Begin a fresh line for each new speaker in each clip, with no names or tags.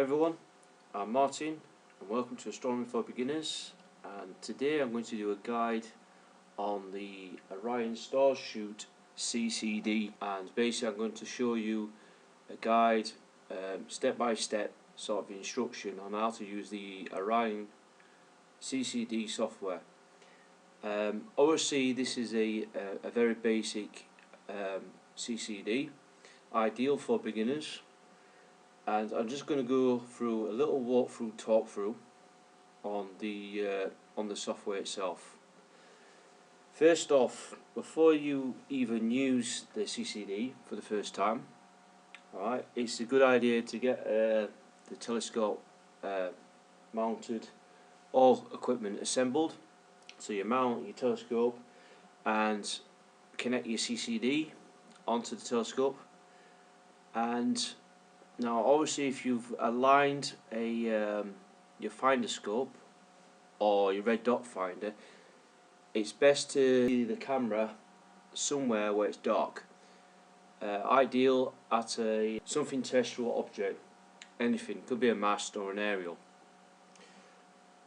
Hi everyone, I'm Martin and welcome to Astronomy for Beginners, and today I'm going to do a guide on the Orion Starshoot CCD, and basically I'm going to show you a guide, step by step sort of instruction on how to use the Orion CCD software. Obviously this is a very basic CCD, ideal for beginners. And I'm just going to go through a little talkthrough on the software itself. First off, before you even use the CCD for the first time, alright, it's a good idea to get the telescope mounted, all equipment assembled. So you mount your telescope and connect your CCD onto the telescope. And now, obviously, if you've aligned your finderscope or your red dot finder, it's best to see the camera somewhere where it's dark. Ideal at something terrestrial object, anything, could be a mast or an aerial.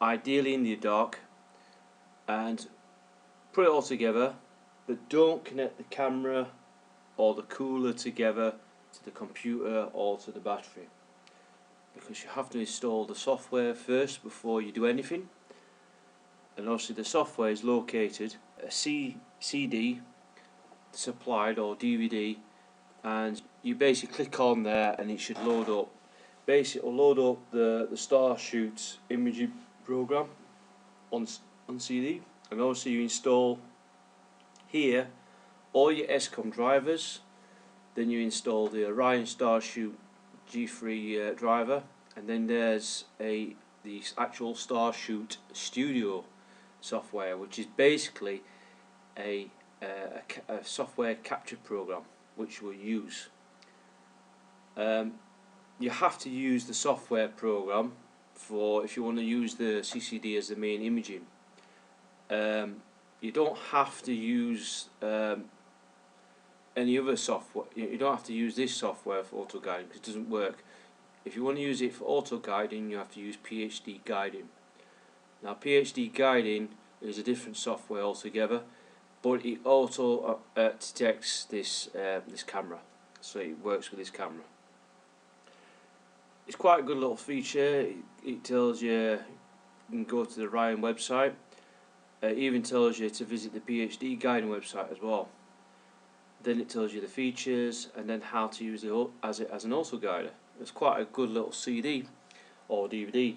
Ideally in the dark, and put it all together, but don't connect the camera or the cooler together to the computer or to the battery, because you have to install the software first before you do anything. And obviously the software is located a CD supplied or DVD, and you basically click on there and it should load up. Basically it will load up the Starshoot imaging program on CD, and also you install here all your SCOM drivers. Then you install the Orion Starshoot G3 driver, and then there's the actual Starshoot Studio software, which is basically a software capture program which we'll use. You have to use the software program if you want to use the CCD as the main imaging. You don't have to use any other software. You don't have to use this software for auto guiding because it doesn't work. If you want to use it for auto guiding, you have to use PhD guiding. Now PhD guiding is a different software altogether, but it auto detects this camera, so it works with this camera. It's quite a good little feature. It tells you can go to the Orion website. It even tells you to visit the PhD guiding website as well. Then it tells you the features and then how to use it as an auto guider. It's quite a good little CD or DVD.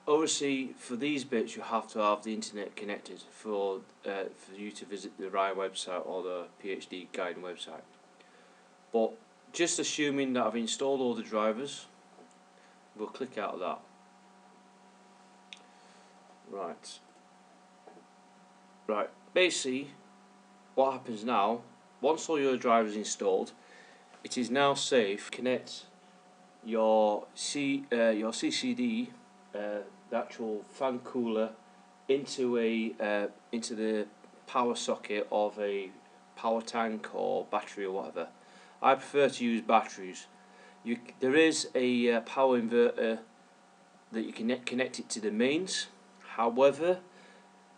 Obviously, for these bits, you have to have the internet connected for you to visit the Orion website or the PhD guiding website. But just assuming that I've installed all the drivers, we'll click out of that. Right. Basically, what happens now, once all your drivers installed, it is now safe to connect your CCD, the actual fan cooler, into the power socket of a power tank or battery or whatever. I prefer to use batteries. There is a power inverter that you can connect it to the mains. However,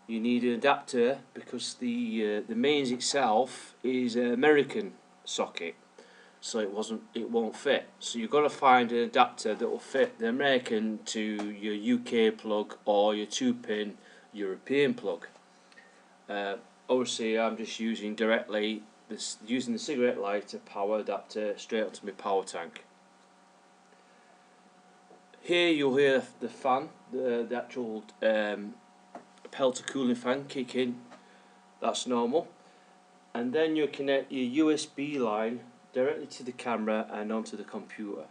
you need an adapter because the mains itself is an American socket, so it won't fit. So you've got to find an adapter that will fit the American to your UK plug or your 2-pin European plug. Obviously, I'm just using using the cigarette lighter power adapter straight onto my power tank. Here you'll hear the fan, the actual pelter cooling fan kick in. That's normal. And then you connect your USB line directly to the camera and onto the computer.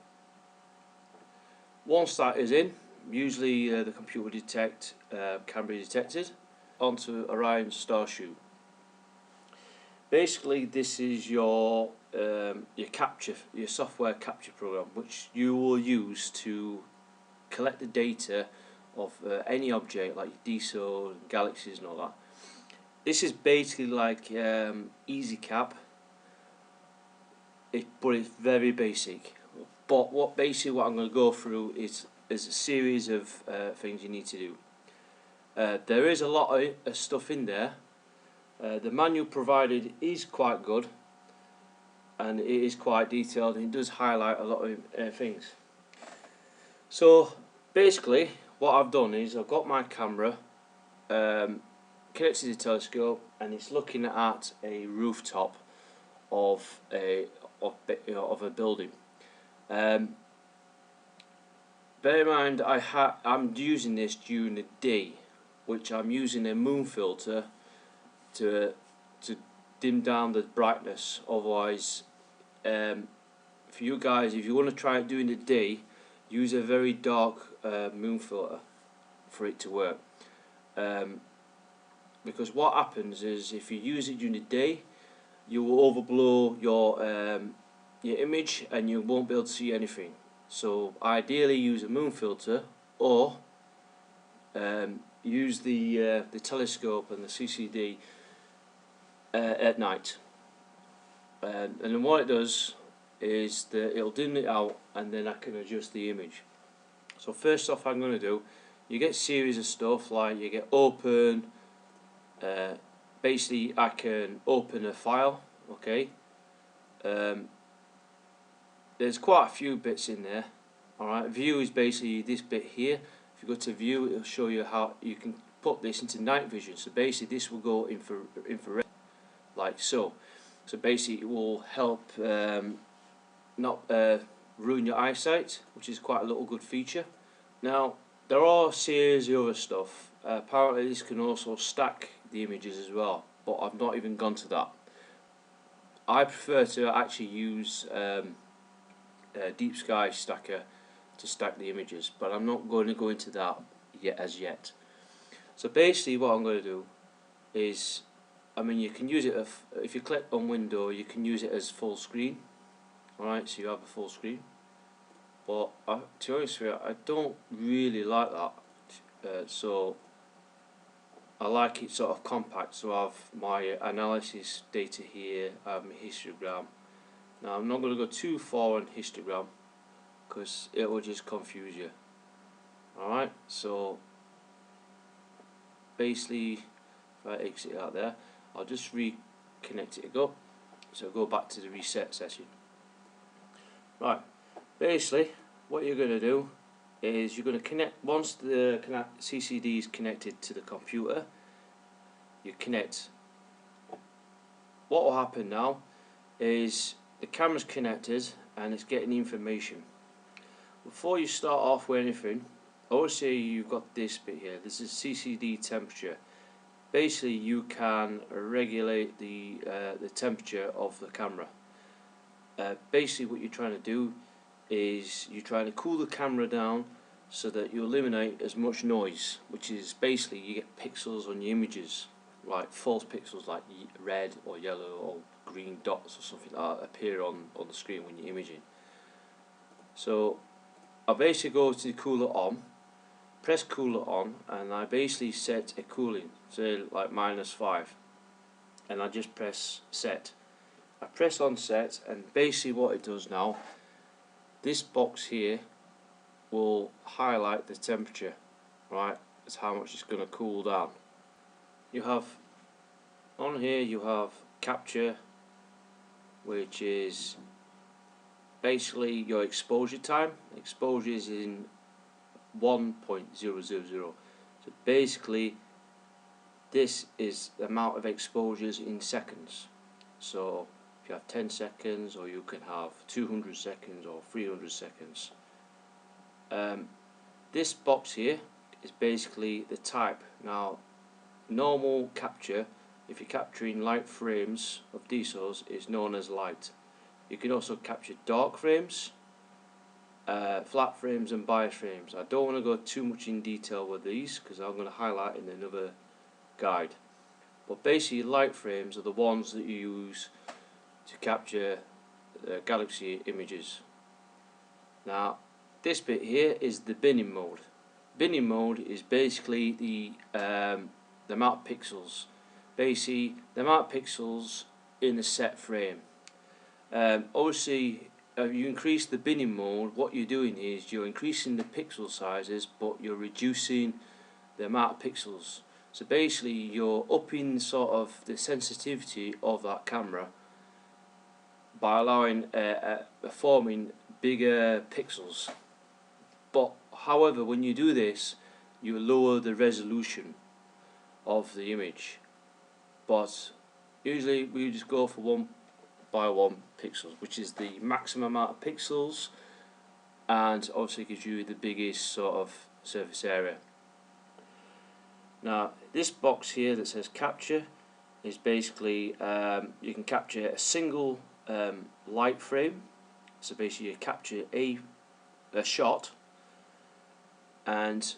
Once that is in, usually the computer will detect camera detected onto Orion Starshoot. Basically, this is your software capture program, which you will use to collect the data of any object like DSO, galaxies and all that. This is basically like EasyCap, but it's very basic. But what I'm going to go through is a series of things you need to do. There is a lot of stuff in there. The manual provided is quite good, and it is quite detailed, and it does highlight a lot of things. So basically what I've done is I've got my camera connected to the telescope, and it's looking at a rooftop of a building. Bear in mind I'm using this during the day, which I'm using a moon filter to dim down the brightness. Otherwise, for you guys, if you want to try it during the day, use a very dark moon filter for it to work. Because what happens is, if you use it during the day, you will overblow your image and you won't be able to see anything. So ideally use a moon filter, or use the telescope and the CCD at night. And then what it does is that it'll dim it out, and then I can adjust the image. So first off, I'm going to do, you get series of stuff like you get open. Basically I can open a file, okay. There's quite a few bits in there. Alright, view is basically this bit here. If you go to view, it'll show you how you can put this into night vision. So basically this will go infrared, like so. So basically it will help not ruin your eyesight, which is quite a little good feature. Now there are a series of other stuff. Apparently this can also stack the images as well, but I've not even gone to that. I prefer to actually use a deep sky stacker to stack the images, but I'm not going to go into that as yet. So basically what I'm going to do is, you can use it if you click on window, you can use it as full screen. Alright, so you have a full screen. But to be honest with you, I don't really like that. So I like it sort of compact. So I have my analysis data here, I have my histogram. Now I'm not going to go too far on histogram because it will just confuse you. Alright, so basically if I exit out there, I'll just reconnect it again. So go back to the reset session. Right, basically what you're going to do is you're going to connect, once the CCD is connected to the computer, you connect. What will happen now is the camera's connected and it's getting information. Before you start off with anything, obviously you've got this bit here. This is CCD temperature. Basically you can regulate the temperature of the camera. Basically what you're trying to do is you're trying to cool the camera down so that you eliminate as much noise, which is basically you get pixels on your images, like false pixels like red or yellow or green dots or something like that appear on the screen when you're imaging. So I basically go to the cooler on, press cooler on, and I basically set a cooling, say like -5, and I just press set. I press on set, and basically what it does now, this box here will highlight the temperature, right? That's how much it's going to cool down. You have on here, you have capture, which is basically your exposure time. Exposure is in 1.000. So basically this is the amount of exposures in seconds. So if you have 10 seconds, or you can have 200 seconds or 300 seconds. This box here is basically the type. Now normal capture, if you're capturing light frames of DSOs, is known as light. You can also capture dark frames, flat frames and bias frames. I don't want to go too much in detail with these because I'm going to highlight in another guide. But basically light frames are the ones that you use to capture galaxy images. Now this bit here is the binning mode. Binning mode is basically the amount of pixels. Basically the amount of pixels in a set frame. Obviously you increase the binning mode, what you're doing is you're increasing the pixel sizes, but you're reducing the amount of pixels. So basically you're upping sort of the sensitivity of that camera by allowing forming bigger pixels. But however, when you do this, you lower the resolution of the image. But usually we just go for 1 by 1 pixels, which is the maximum amount of pixels, and obviously gives you the biggest sort of surface area. Now this box here that says capture is basically you can capture a single light frame. So basically you capture a shot, and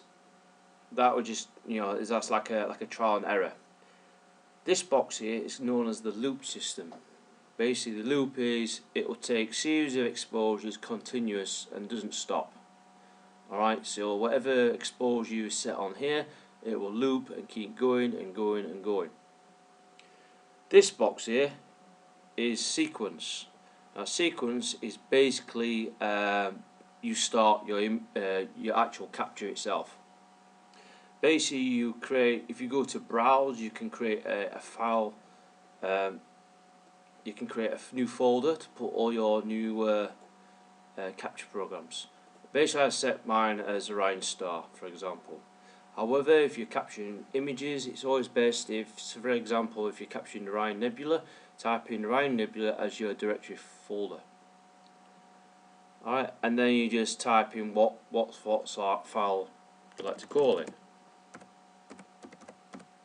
that would just, you know, that's like a trial and error. This box here is known as the loop system. Basically the loop is, it will take series of exposures continuous and doesn't stop. Alright, so whatever exposure you set on here, it will loop and keep going and going and going. This box here is sequence. Now sequence is basically you start your actual capture itself. Basically you create, if you go to browse, you can create a file, you can create a new folder to put all your new capture programs. Basically I set mine as Orion Star, for example. However, if you're capturing images, it's always best if, so for example, if you're capturing Orion Nebula, type in Orion Nebula as your directory folder. Alright, and then you just type in what sort of file you like to call it.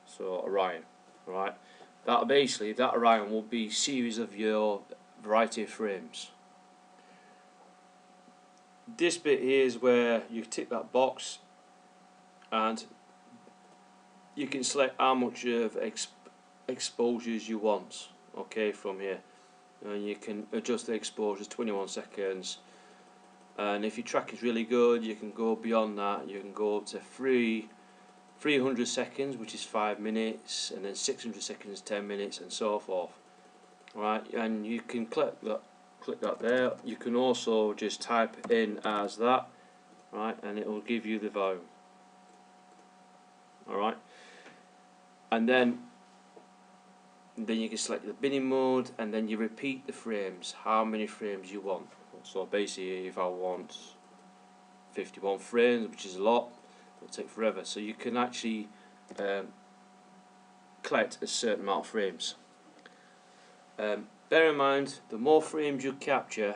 So Orion, alright. That basically, that Orion will be a series of your variety of frames. This bit here is where you tick that box, and you can select how much of exposures you want. Okay, from here, and you can adjust the exposures 21 seconds. And if your track is really good, you can go beyond that. You can go up to 300 seconds, which is 5 minutes, and then 600 seconds, 10 minutes, and so forth. Right, and you can click that there. You can also just type in as that, right, and it will give you the value. Alright, and then you can select the binning mode, and then you repeat the frames, how many frames you want. So basically if I want 51 frames, which is a lot, it'll take forever. So you can actually collect a certain amount of frames. Bear in mind, the more frames you capture,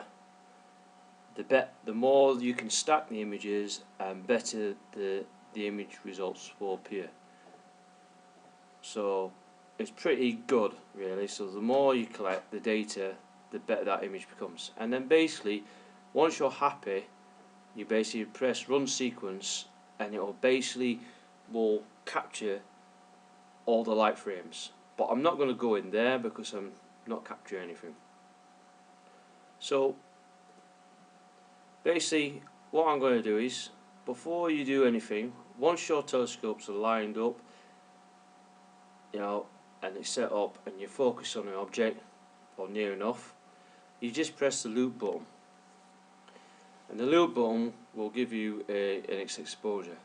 the more you can stack the images, and better the image results will appear. So it's pretty good, really. So the more you collect the data, the better that image becomes. And then basically, once you're happy, you basically press run sequence, and it will capture all the light frames. But I'm not going to go in there because I'm not capturing anything. So basically what I'm going to do is, before you do anything, once your telescopes are lined up, you know, and it's set up and you focus on an object, or near enough, you just press the loop button, and the loop button will give you an exposure.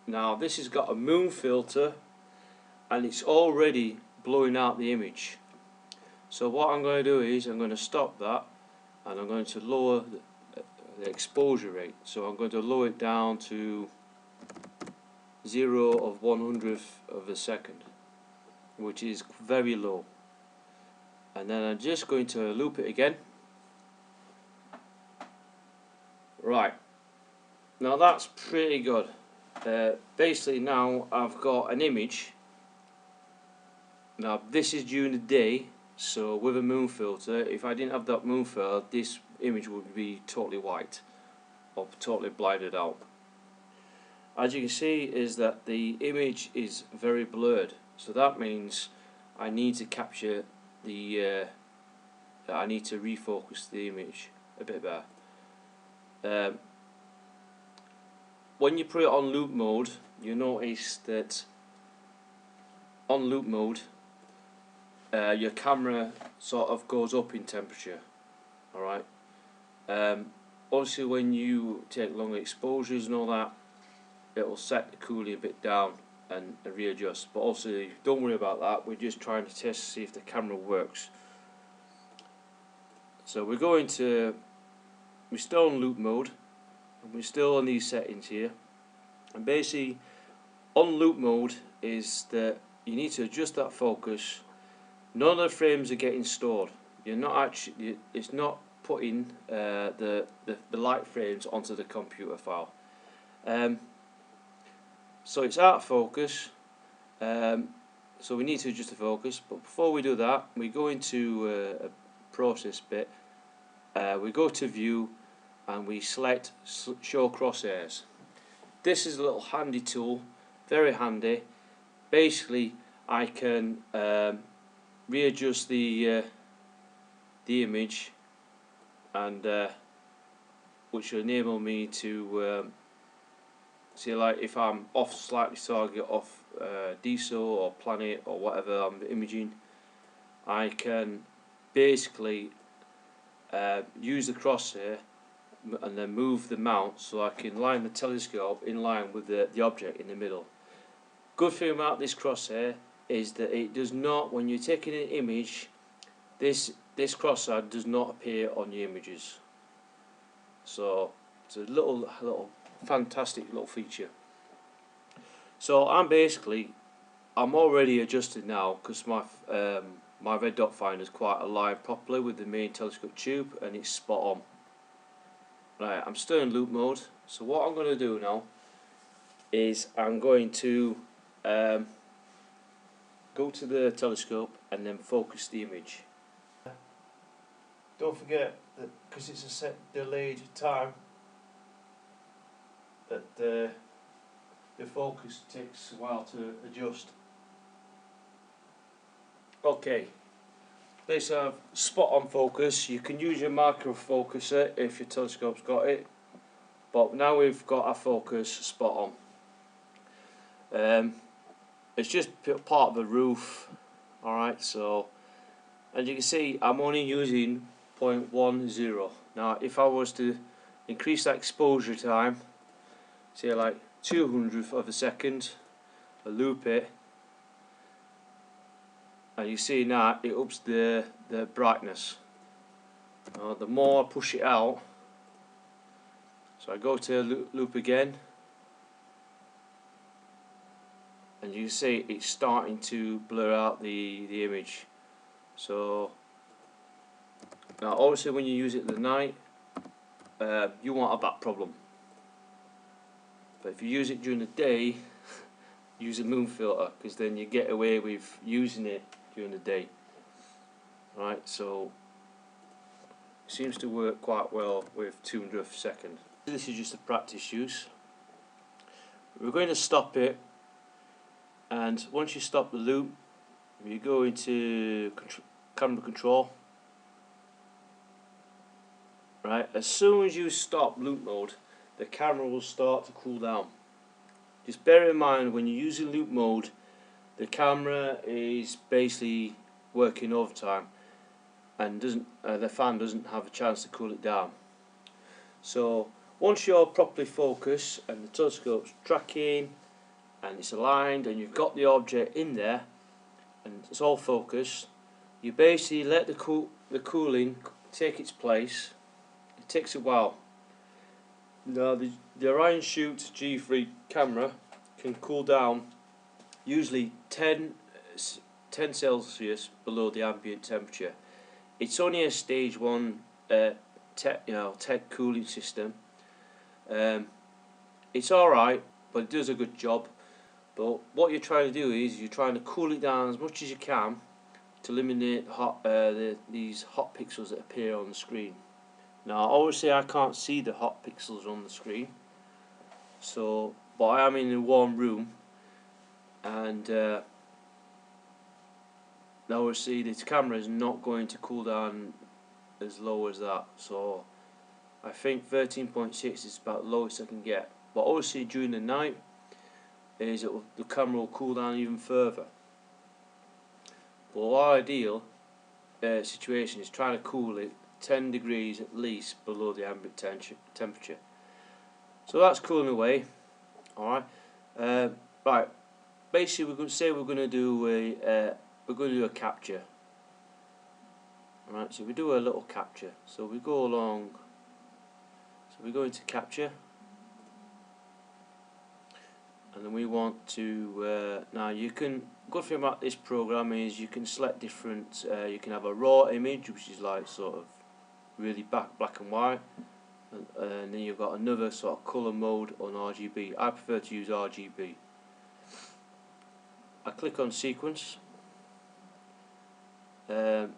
Now this has got a moon filter, and it's already blowing out the image. So what I'm going to do is, I'm going to stop that, and I'm going to lower the exposure rate. So I'm going to lower it down to 0.01 of a second, which is very low. And then I'm just going to loop it again. Right, now that's pretty good. Basically now I've got an image. Now this is during the day, so with a moon filter, if I didn't have that moon filter, this image would be totally white, or totally blinded out. As you can see, is that the image is very blurred, so that means I need to capture the I need to refocus the image a bit better. When you put it on loop mode, you notice that on loop mode your camera sort of goes up in temperature. Alright, Obviously when you take longer exposures and all that, it will set the cooling a bit down and readjust, but also don't worry about that. We're just trying to test to see if the camera works. So we're still on loop mode, and we're still on these settings here. And basically on loop mode is that you need to adjust that focus. None of the frames are getting stored. You're not actually, it's not putting the light frames onto the computer file. So it's out of focus, so we need to adjust the focus. But before we do that, we go into a process bit. We go to view and we select show crosshairs. This is a little handy tool, very handy. Basically I can readjust the image, and which will enable me to see, like if I'm off slightly target, off diesel or planet or whatever I'm imaging, I can basically use the crosshair and then move the mount so I can line the telescope in line with the object in the middle. Good thing about this crosshair is that it does not, when you're taking an image, this crosshair does not appear on your images. So it's a little fantastic little feature. So I'm already adjusted now, because my red dot finder is quite aligned properly with the main telescope tube, and it's spot on. Right, I'm still in loop mode. So what I'm going to do now is I'm going to go to the telescope and then focus the image. Don't forget that because it's a set delayed time, that the focus takes a while to adjust. Okay, basically I've spot on focus. You can use your micro focuser if your telescope's got it, but now we've got our focus spot on. It's just part of the roof. Alright, so as you can see, I'm only using 0.10. Now if I was to increase that exposure time, say like 200th of a second, I loop it, and you see now it ups the brightness. The more I push it out, so I go to loop again, and you see it's starting to blur out the image. So now obviously when you use it at the night, you won't have that problem. But if you use it during the day, use a moon filter, because then you get away with using it during the day. Right, so it seems to work quite well with 200th second. This is just a practice use. We're going to stop it, and once you stop the loop, you go into camera control. Right, as soon as you stop loop mode, the camera will start to cool down. Just bear in mind, when you're using loop mode, the camera is basically working overtime, and the fan doesn't have a chance to cool it down. So once you're properly focused and the telescope's tracking and it's aligned and you've got the object in there and it's all focused, you basically let the cooling take its place. It takes a while. Now the Orion Shoot G3 camera can cool down usually 10 Celsius below the ambient temperature. It's only a stage 1 tech cooling system. It's alright, but it does a good job. But what you're trying to do is you're trying to cool it down as much as you can to eliminate these hot pixels that appear on the screen. Now obviously I can't see the hot pixels on the screen, but I am in a warm room, and now obviously this camera is not going to cool down as low as that, so I think 13.6 is about the lowest I can get. But obviously during the night the camera will cool down even further. But our ideal situation is trying to cool it 10 degrees at least below the ambient temperature. So that's cooling away. Alright. Right. Basically we're going to say we're going to do a capture. Alright, so we do a little capture. So we go along, so we go into capture, and then we want to now you can, good thing about this program is you can select different, you can have a raw image which is like sort of really black and white, and then you've got another sort of colour mode on RGB. I prefer to use RGB. I click on sequence. Now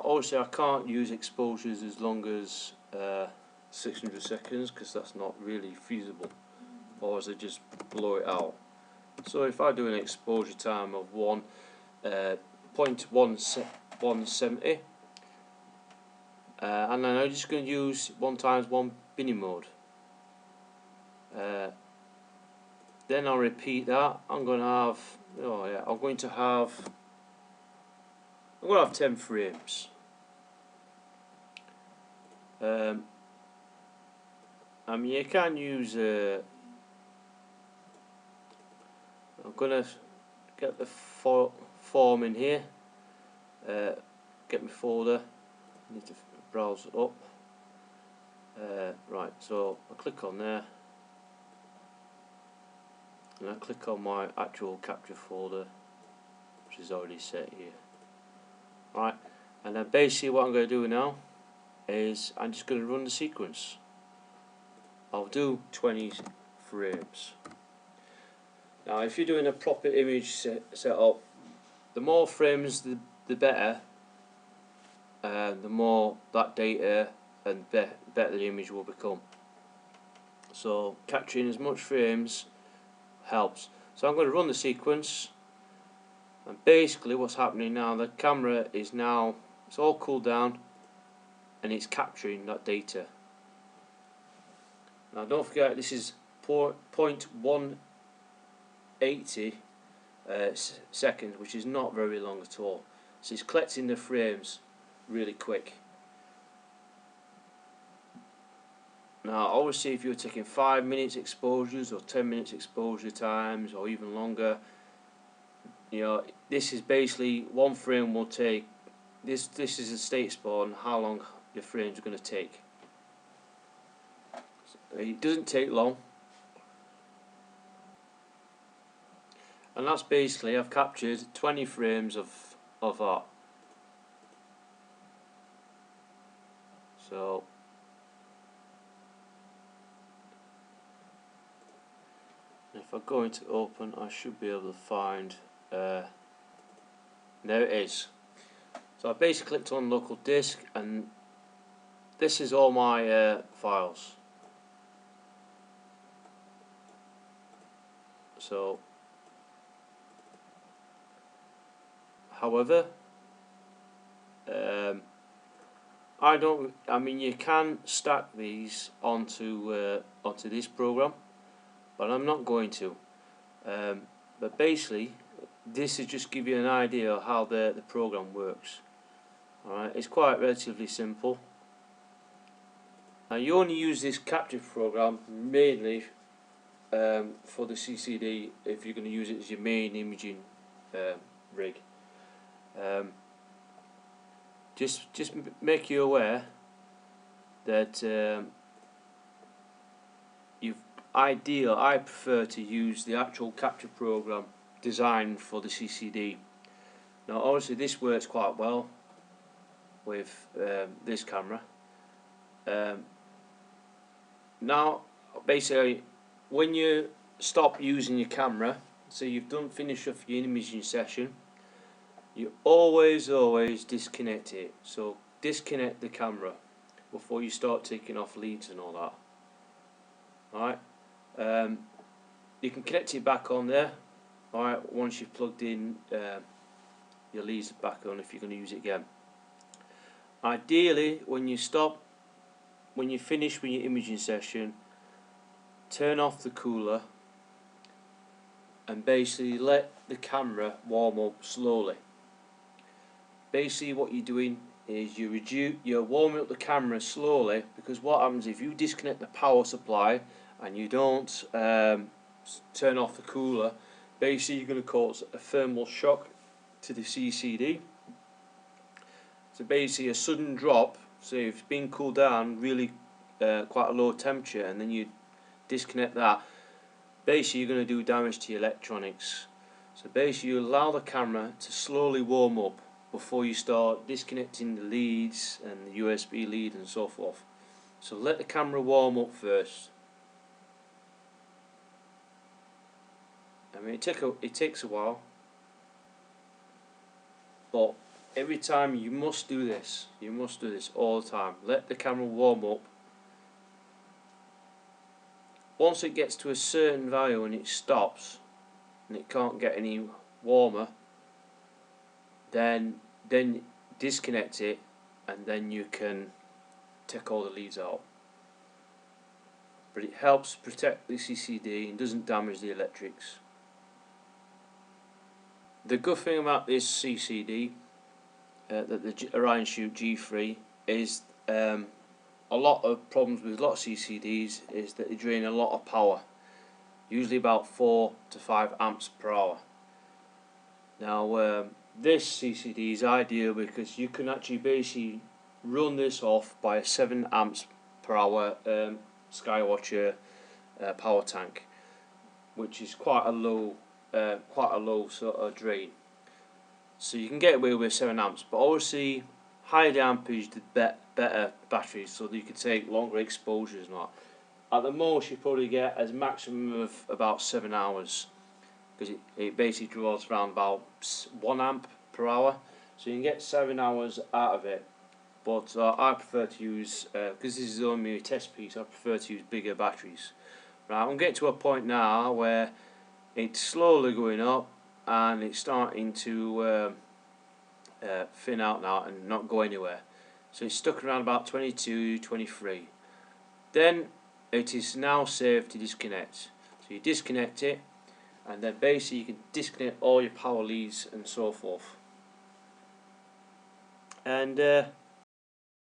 obviously I can't use exposures as long as 600 seconds because that's not really feasible, or as I just blow it out. So if I do an exposure time of 1.170, and then I'm just going to use 1x1 binney mode. Then I'll repeat that. I'm going to have 10 frames. I mean, you can use. I'm going to get the form in here. Get my folder. I need to browse it up. Right, so I click on there, and I click on my actual capture folder, which is already set here. Right, and then basically what I'm going to do now is I'm just going to run the sequence. I'll do 20 frames. Now if you're doing a proper image setup, the more frames the better, the more that data and better the image will become. So capturing as much frames helps. So I'm going to run the sequence, and basically what's happening now, the camera is now, it's all cooled down and it's capturing that data. Now don't forget, this is 0.180 seconds, which is not very long at all. So it's collecting the frames really quick. Now obviously if you're taking 5 minutes exposures or 10 minutes exposure times or even longer, you know, this is basically one frame will take, this is a state spawn, how long the frames are going to take. It doesn't take long, and that's basically, I've captured 20 frames of art. So if I go into open, I should be able to find, there it is. So I basically clicked on local disk, and this is all my files. So however, I mean you can stack these onto this program, but I'm not going to. But basically, this is just give you an idea of how the program works. Alright, it's quite relatively simple. Now you only use this capture program mainly for the CCD if you're going to use it as your main imaging rig. Just make you aware that I prefer to use the actual capture program designed for the CCD. Now obviously this works quite well with this camera. Now basically when you stop using your camera, so you've finished off your imaging session, you always disconnect it. So disconnect the camera before you start taking off leads and all that. Alright, you can connect it back on there. Alright, once you've plugged in your leads back on, if you're going to use it again. Ideally, when you finish with your imaging session, turn off the cooler and basically let the camera warm up slowly. Basically what you're doing is you're warming up the camera slowly, because what happens if you disconnect the power supply and you don't turn off the cooler, basically you're going to cause a thermal shock to the CCD. So basically a sudden drop, so if it's been cooled down really quite a low temperature, and then you disconnect that, basically you're going to do damage to your electronics. So basically you allow the camera to slowly warm up before you start disconnecting the leads and the USB lead and so forth. So let the camera warm up first. I mean, it takes a while, but every time you must do this. You must do this all the time. Let the camera warm up. Once it gets to a certain value and it stops and it can't get any warmer, then disconnect it, and then you can take all the leads out. But it helps protect the CCD and doesn't damage the electrics. The good thing about this CCD, the Orion Shoot G3, is a lot of problems with a lot of CCDs is that they drain a lot of power, usually about 4 to 5 amps per hour. Now this CCD is ideal because you can actually basically run this off by a 7 amps per hour Skywatcher power tank, which is quite a low sort of drain. So you can get away with 7 amps, but obviously higher the ampage the better batteries, so that you can take longer exposures and that. At the most you probably get a maximum of about 7 hours, because it basically draws around about 1 amp per hour, so you can get 7 hours out of it. But I prefer to use, because this is only a test piece, I prefer to use bigger batteries. Right, I'm getting to a point now where it's slowly going up and it's starting to thin out now and not go anywhere. So it's stuck around about 22, 23. Then it is now safe to disconnect. So you disconnect it, and then basically you can disconnect all your power leads and so forth. And